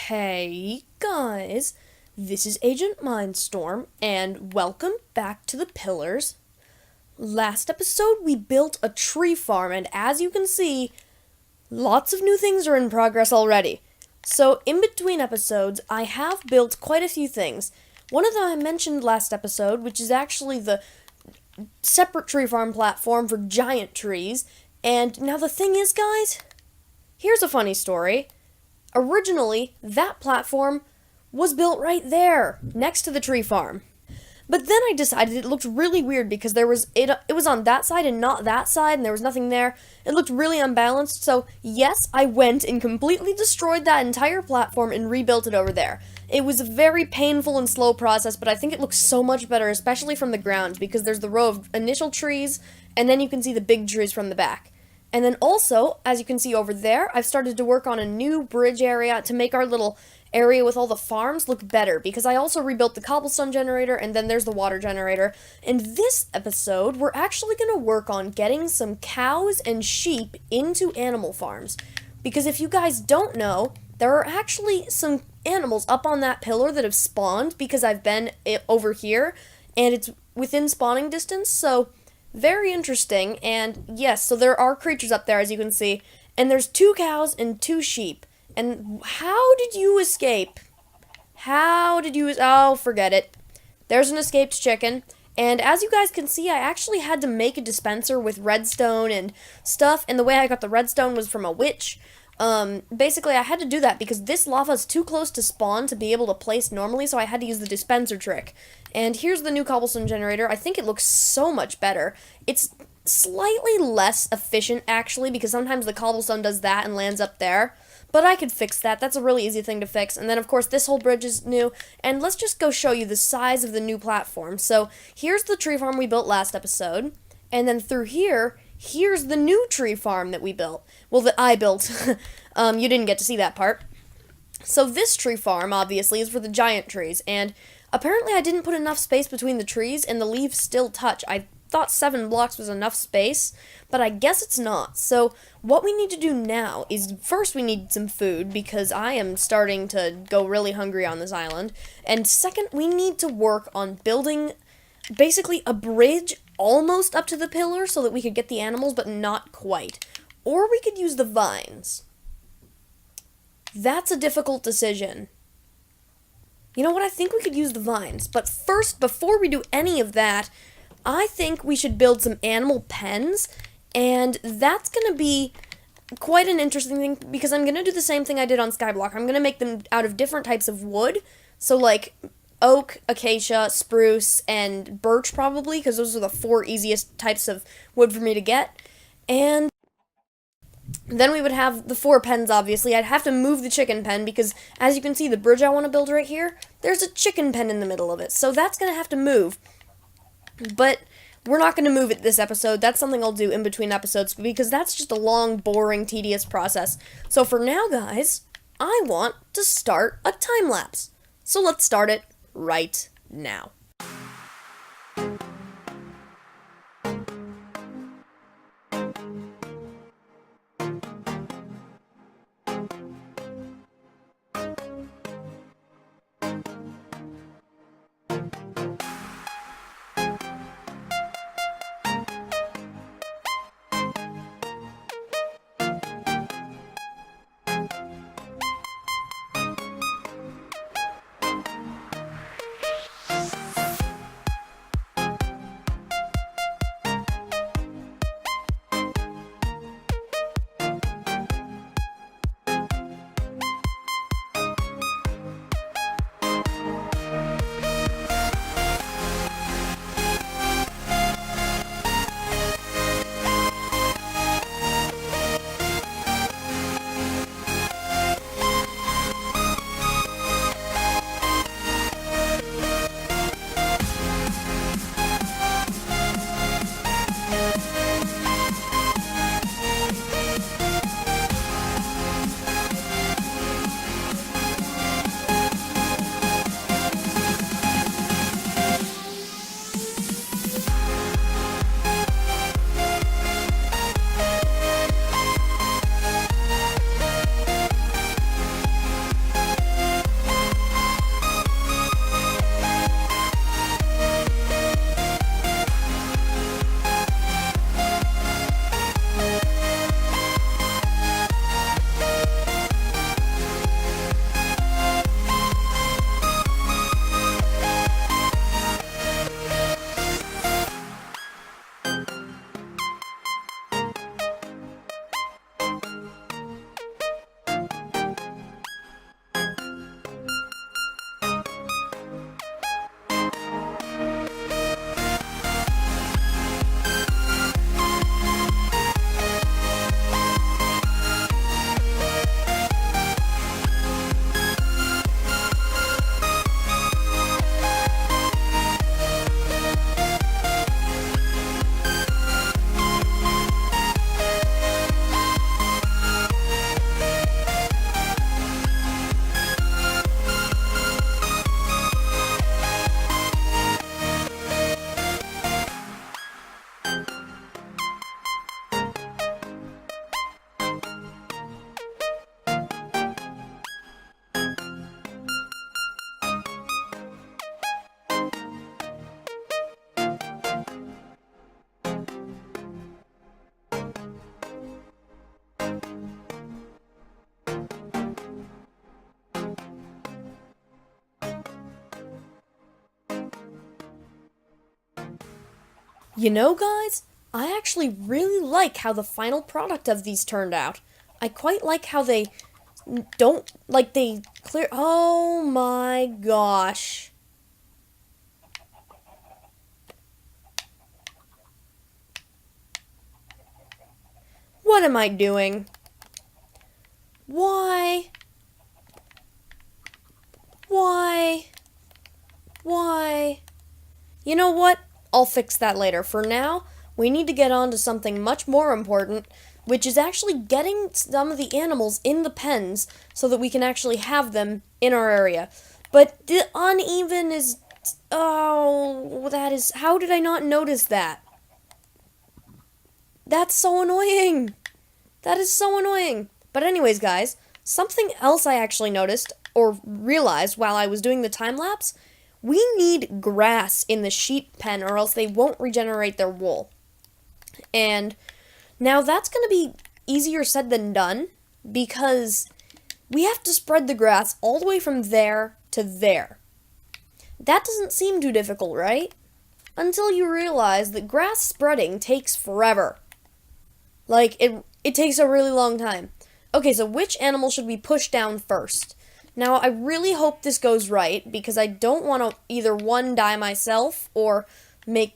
Hey guys, this is AgentMindStorm, and welcome back to the Pillars. Last episode we built a tree farm, and as you can see, lots of new things are in progress already. So in between episodes, I have built quite a few things. One of them I mentioned last episode, which is actually the separate tree farm platform for giant trees. And now the thing is, guys, here's a funny story. Originally, that platform was built right there, next to the tree farm. But then I decided it looked really weird because it was on that side and not that side, and there was nothing there. It looked really unbalanced, so yes, I went and completely destroyed that entire platform and rebuilt it over there. It was a very painful and slow process, but I think it looks so much better, especially from the ground, because there's the row of initial trees, and then you can see the big trees from the back. And then also, as you can see over there, I've started to work on a new bridge area to make our little area with all the farms look better, because I also rebuilt the cobblestone generator, and then there's the water generator. In this episode, we're actually going to work on getting some cows and sheep into animal farms. Because if you guys don't know, there are actually some animals up on that pillar that have spawned because I've been over here, and it's within spawning distance, so very interesting. And yes, so there are creatures up there, as you can see, and there's 2 cows and 2 sheep. And how did you escape? Oh, forget it. There's an escaped chicken. And as you guys can see, I actually had to make a dispenser with redstone and stuff, and the way I got the redstone was from a witch. Basically, I had to do that because this lava is too close to spawn to be able to place normally, so I had to use the dispenser trick. And here's the new cobblestone generator. I think it looks so much better. It's slightly less efficient, actually, because sometimes the cobblestone does that and lands up there. But I could fix that. That's a really easy thing to fix. And then, of course, this whole bridge is new. And let's just go show you the size of the new platform. So here's the tree farm we built last episode. And then through here, here's the new tree farm that we built. Well, that I built. You didn't get to see that part. So this tree farm, obviously, is for the giant trees. And apparently I didn't put enough space between the trees, and the leaves still touch. I thought 7 blocks was enough space, but I guess it's not. So what we need to do now is, first we need some food, because I am starting to go really hungry on this island. And second, we need to work on building basically a bridge almost up to the pillar so that we could get the animals, but not quite. Or we could use the vines. That's a difficult decision. You know what? I think we could use the vines. But first, before we do any of that, I think we should build some animal pens. And that's going to be quite an interesting thing, because I'm going to do the same thing I did on Skyblock. I'm going to make them out of different types of wood. So like oak, acacia, spruce, and birch probably, because those are the 4 easiest types of wood for me to get. And then we would have the 4 pens, obviously. I'd have to move the chicken pen because, as you can see, the bridge I want to build right here, there's a chicken pen in the middle of it. So that's going to have to move. But we're not going to move it this episode. That's something I'll do in between episodes, because that's just a long, boring, tedious process. So for now, guys, I want to start a time-lapse. So let's start it right now. You know, guys, I actually really like how the final product of these turned out. I quite like how they don't, like, they clear. Oh my gosh. What am I doing? Why? Why? Why? You know what? I'll fix that later. For now, we need to get on to something much more important, which is actually getting some of the animals in the pens so that we can actually have them in our area. But the uneven is... Oh, that is... How did I not notice that? That's so annoying. That is so annoying. But anyways, guys, something else I actually noticed or realized while I was doing the time lapse, we need grass in the sheep pen or else they won't regenerate their wool. And now that's going to be easier said than done because we have to spread the grass all the way from there to there. That doesn't seem too difficult, right? Until you realize that grass spreading takes forever. Like, it takes a really long time. Okay, so which animal should we push down first? Now, I really hope this goes right, because I don't want to either one, die myself, or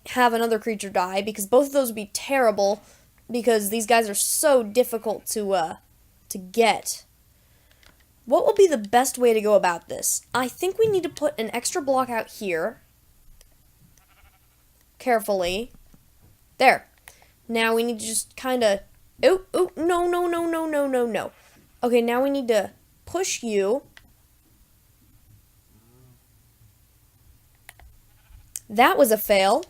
have another creature die, because both of those would be terrible, because these guys are so difficult to get. What will be the best way to go about this? I think we need to put an extra block out here. Carefully. There. Now we need to just kind of... Oh, no. Okay, now we need to push you. That was a fail.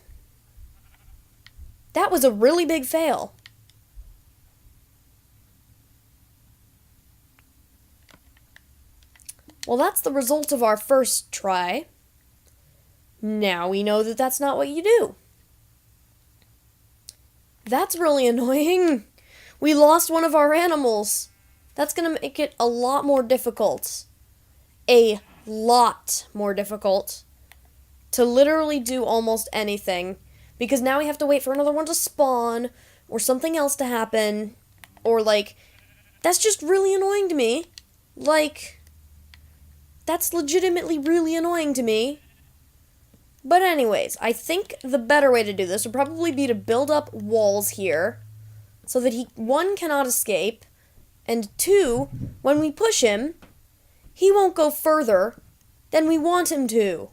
That was a really big fail. Well, that's the result of our first try. Now we know that that's not what you do. That's really annoying. We lost one of our animals. That's going to make it a lot more difficult. A lot more difficult to literally do almost anything. Because now we have to wait for another one to spawn, or something else to happen, or like, that's just really annoying to me. Like, that's legitimately really annoying to me. But anyways, I think the better way to do this would probably be to build up walls here, so that one, cannot escape, and two, when we push him, he won't go further than we want him to.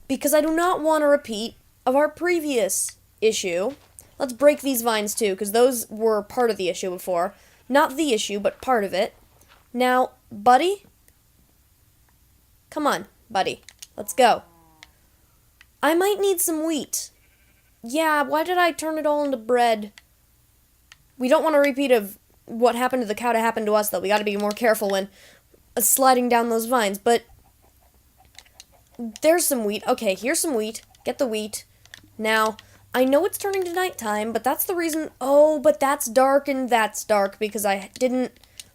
Because I do not want a repeat of our previous issue. Let's break these vines too, because those were part of the issue before. Not the issue, but part of it. Now, buddy? Come on, buddy. Let's go. I might need some wheat. Yeah, why did I turn it all into bread? We don't want a repeat of what happened to the cow to happen to us, though. We gotta be more careful when sliding down those vines, but there's some wheat. Okay, here's some wheat. Get the wheat. Now, I know it's turning to nighttime, but that's the reason... Oh, but that's dark and that's dark because I didn't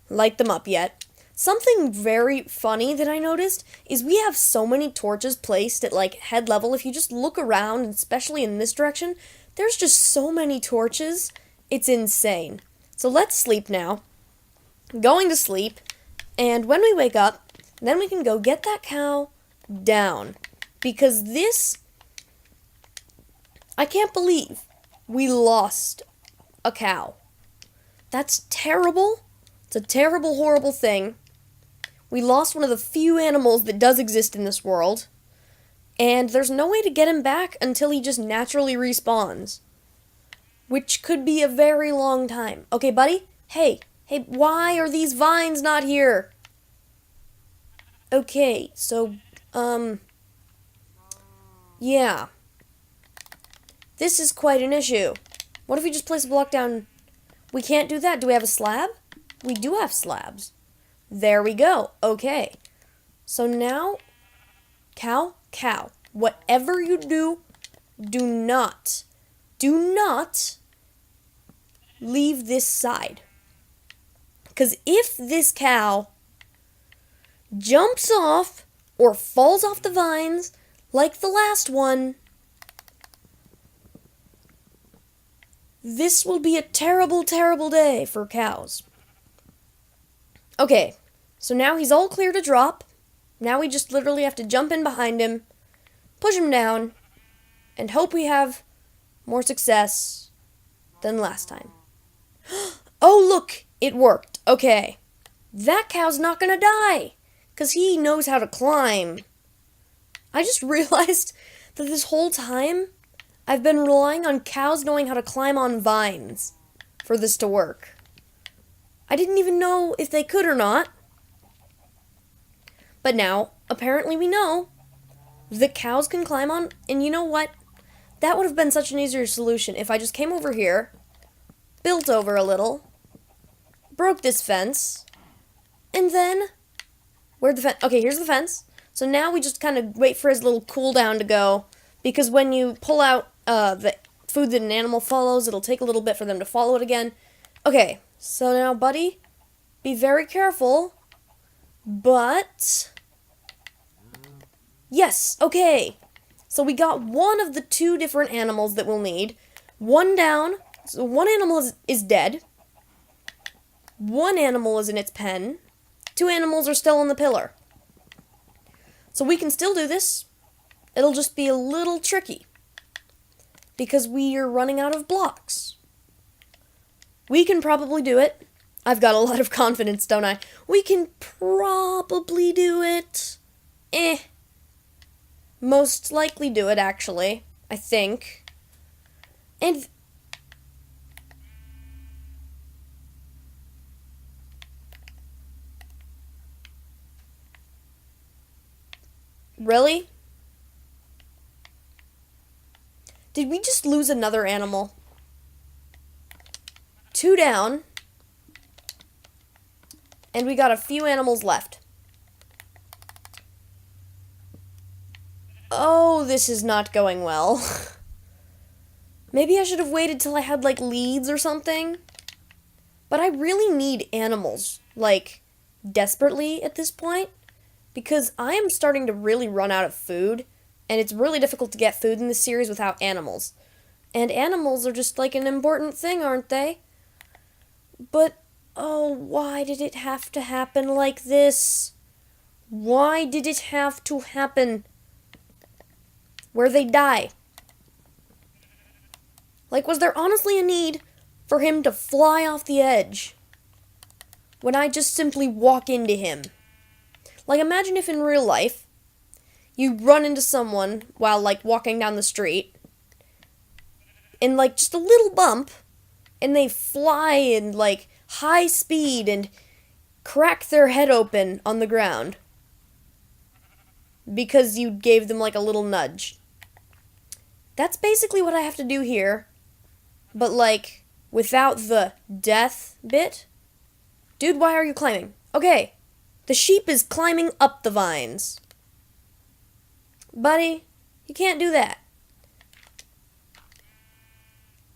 light them up yet. Something very funny that I noticed is we have so many torches placed at, like, head level. If you just look around, especially in this direction, there's just so many torches. It's insane. So let's sleep now. Going to sleep. And when we wake up, then we can go get that cow down. Because this... I can't believe we lost a cow. That's terrible. It's a terrible, horrible thing. We lost one of the few animals that does exist in this world, and there's no way to get him back until he just naturally respawns, which could be a very long time. Okay, buddy? Hey, why are these vines not here? Okay, so, yeah. This is quite an issue. What if we just place a block down? We can't do that. Do we have a slab? We do have slabs. There we go. Okay. So now, cow, whatever you do, do not leave this side. Because if this cow jumps off or falls off the vines like the last one, This will be a terrible, terrible day for cows. Okay, so now he's all clear to drop. Now we just literally have to jump in behind him, push him down, and hope we have more success than last time. Oh, look! It worked. Okay. That cow's not gonna die, because he knows how to climb. I just realized that this whole time, I've been relying on cows knowing how to climb on vines for this to work. I didn't even know if they could or not. But now, apparently we know that cows can climb on, and you know what? That would have been such an easier solution if I just came over here, built over a little, broke this fence, and then, where'd the fence? Okay, here's the fence. So now we just kind of wait for his little cooldown to go, because when you pull out the food that an animal follows, it'll take a little bit for them to follow it again. Okay, so now, buddy, be very careful, but, yes, okay. So we got one of the two different animals that we'll need. One down, so one animal is dead. One animal is in its pen. Two animals are still on the pillar. So we can still do this. It'll just be a little tricky, because we are running out of blocks. We can probably do it. I've got a lot of confidence, don't I? We can probably do it. Most likely do it, actually. I think. And really? Did we just lose another animal? Two down. And we got a few animals left. Oh, this is not going well. Maybe I should have waited till I had, like, leads or something. But I really need animals, like, desperately at this point. Because I am starting to really run out of food. And it's really difficult to get food in this series without animals. And animals are just, like, an important thing, aren't they? But, oh, why did it have to happen like this? Why did it have to happen where they die? Like, was there honestly a need for him to fly off the edge when I just simply walk into him? Like, imagine if in real life you run into someone while, like, walking down the street and, like, just a little bump, and they fly in, like, high speed and crack their head open on the ground because you gave them, like, a little nudge. That's basically what I have to do here, but, like, without the death bit. Dude, why are you climbing? Okay, the sheep is climbing up the vines. Buddy, you can't do that.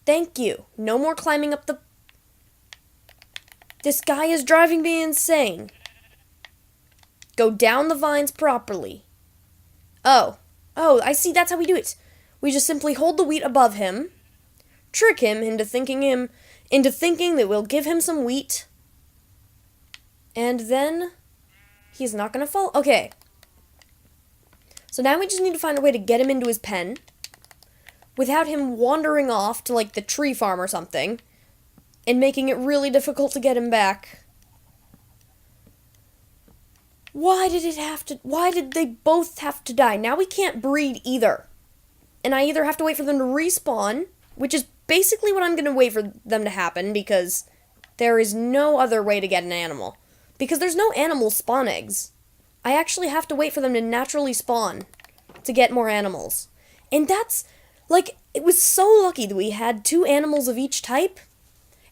Thank you. No more climbing up the... This guy is driving me insane. Go down the vines properly. Oh, I see, that's how we do it. We just simply hold the wheat above him, trick him into thinking that we'll give him some wheat, and then he's not gonna fall. Okay. So now we just need to find a way to get him into his pen without him wandering off to, like, the tree farm or something and making it really difficult to get him back. Why did they both have to die? Now we can't breed either. And I either have to wait for them to respawn, which is basically what I'm going to wait for them to happen, because there is no other way to get an animal. Because there's no animal spawn eggs. I actually have to wait for them to naturally spawn to get more animals. And that's, like, it was so lucky that we had 2 animals of each type,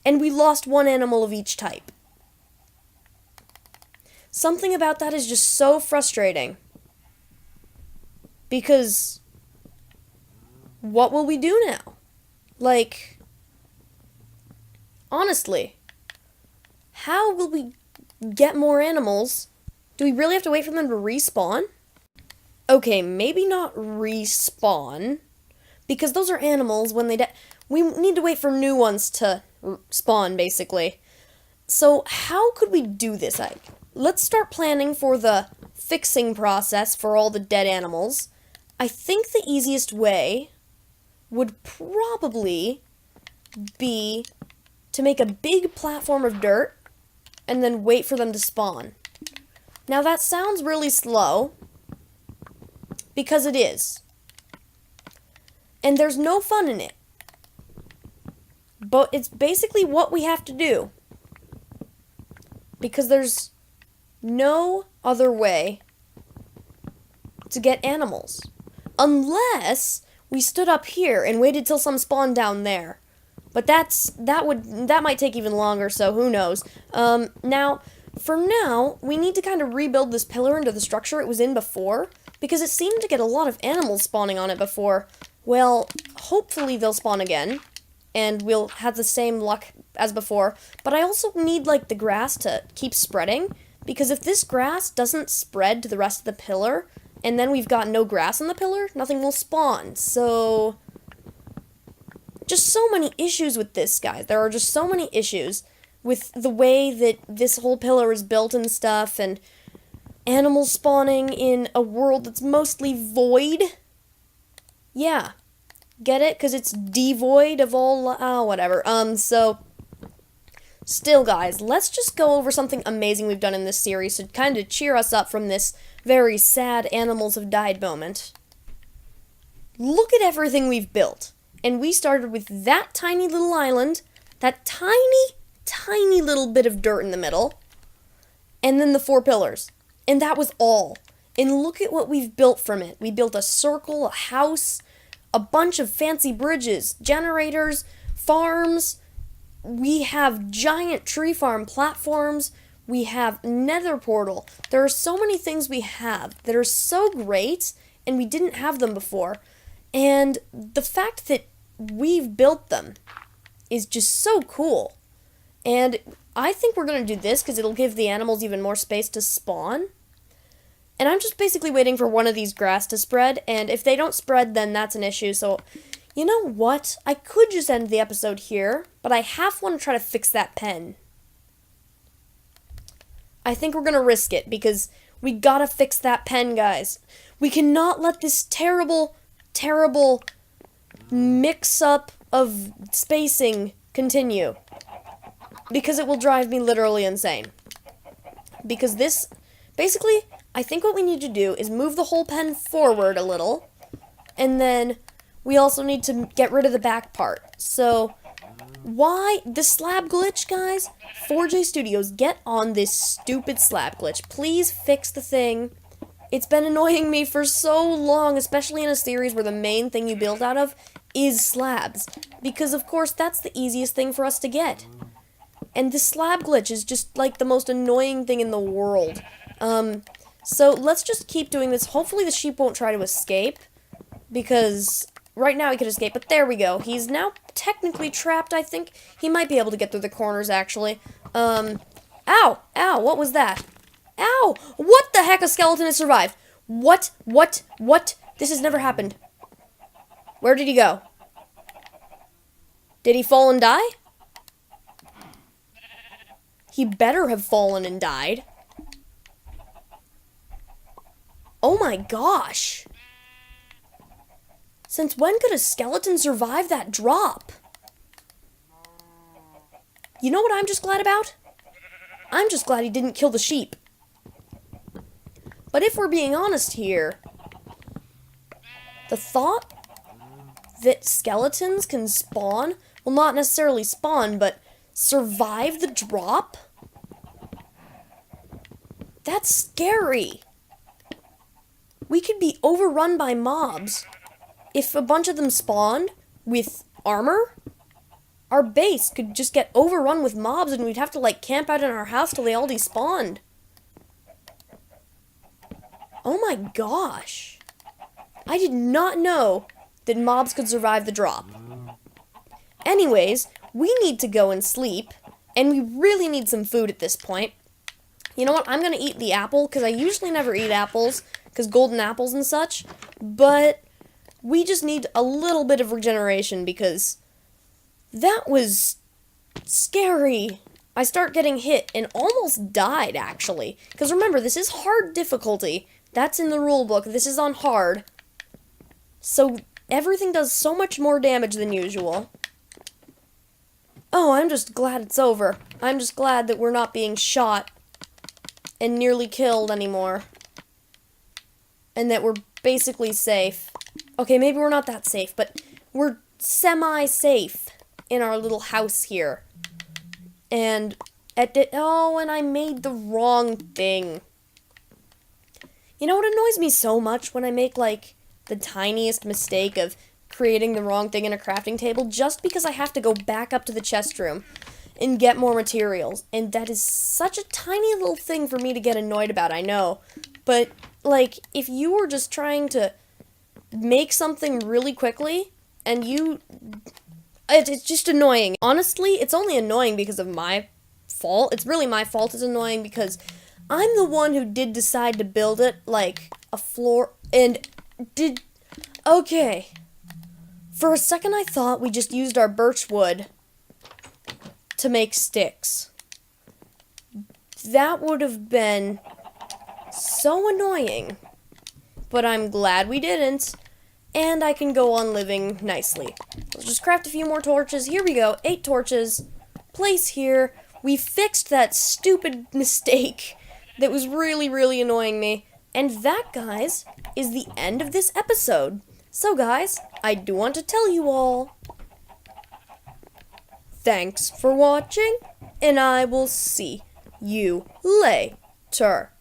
and we lost 1 animal of each type. Something about that is just so frustrating. Because what will we do now? Like, honestly, how will we get more animals? Do we really have to wait for them to respawn? Okay, maybe not respawn, because those are animals when they die. we need to wait for new ones to spawn, basically. So how could we do this? Let's start planning for the fixing process for all the dead animals. I think the easiest way would probably be to make a big platform of dirt and then wait for them to spawn. Now that sounds really slow, because it is. And there's no fun in it. But it's basically what we have to do. Because there's no other way to get animals. Unless we stood up here and waited till some spawned down there. But that might take even longer, so who knows. Now, for now, we need to kind of rebuild this pillar into the structure it was in before, because it seemed to get a lot of animals spawning on it before. Well, hopefully they'll spawn again, and we'll have the same luck as before. But I also need, like, the grass to keep spreading, because if this grass doesn't spread to the rest of the pillar, and then we've got no grass on the pillar, nothing will spawn. So just so many issues with this, guys. There are just so many issues with the way that this whole pillar is built and stuff, and animals spawning in a world that's mostly void. Yeah. Get it? Because it's devoid of all, whatever. So, still, guys, let's just go over something amazing we've done in this series to kind of cheer us up from this very sad animals have died moment. Look at everything we've built. And we started with that tiny little island, that tiny little bit of dirt in the middle, and then the 4 pillars. And that was all. And look at what we've built from it. We built a circle, a house, a bunch of fancy bridges, generators, farms. We have giant tree farm platforms. We have Nether portal. There are so many things we have that are so great, and we didn't have them before. And the fact that we've built them is just so cool. And I think we're going to do this because it'll give the animals even more space to spawn. And I'm just basically waiting for one of these grass to spread, and if they don't spread, then that's an issue. So, you know what? I could just end the episode here, but I half want to try to fix that pen. I think we're going to risk it, because we gotta fix that pen, guys. We cannot let this terrible mix-up of spacing continue, because it will drive me literally insane. Because this, basically, I think what we need to do is move the whole pen forward a little, and then we also need to get rid of the back part. So, why the slab glitch, guys? 4J Studios, get on this stupid slab glitch. Please fix the thing. It's been annoying me for so long, especially in a series where the main thing you build out of is slabs. Because, of course, that's the easiest thing for us to get. And this slab glitch is just, like, the most annoying thing in the world. So let's just keep doing this. Hopefully the sheep won't try to escape, because right now he could escape, but there we go. He's now technically trapped, I think. He might be able to get through the corners, actually. Ow! Ow! What was that? Ow! What the heck? A skeleton has survived. What? This has never happened. Where did he go? Did he fall and die? He better have fallen and died. Oh my gosh! Since when could a skeleton survive that drop? You know what I'm just glad about? I'm just glad he didn't kill the sheep. But if we're being honest here, the thought that skeletons can spawn, well, not necessarily spawn, but survive the drop? That's scary. We could be overrun by mobs. If a bunch of them spawned with armor, our base could just get overrun with mobs and we'd have to, like, camp out in our house till they all despawned. Oh my gosh. I did not know that mobs could survive the drop. Anyways, we need to go and sleep, and we really need some food at this point. You know what? I'm going to eat the apple, because I usually never eat apples, because golden apples and such, but we just need a little bit of regeneration, because That was scary. I start getting hit and almost died, actually. Because remember, this is hard difficulty. That's in the rulebook. This is on hard. So everything does so much more damage than usual. Oh, I'm just glad it's over. I'm just glad that we're not being shot and nearly killed anymore. And that we're basically safe. Okay, maybe we're not that safe, but we're semi-safe in our little house here. And and I made the wrong thing. You know what annoys me so much when I make, like, the tiniest mistake of creating the wrong thing in a crafting table just because I have to go back up to the chest room and get more materials. And that is such a tiny little thing for me to get annoyed about, I know. But, like, if you were just trying to make something really quickly and it's just annoying. Honestly, it's only annoying because of my fault. It's really my fault it's annoying because I'm the one who did decide to build it like a floor and did... Okay. For a second I thought we just used our birch wood to make sticks. That would have been so annoying. But I'm glad we didn't. And I can go on living nicely. Let's just craft a few more torches. Here we go. 8 torches. Place here. We fixed that stupid mistake that was really, really annoying me. And that, guys, is the end of this episode. So, guys, I do want to tell you all, thanks for watching, and I will see you later.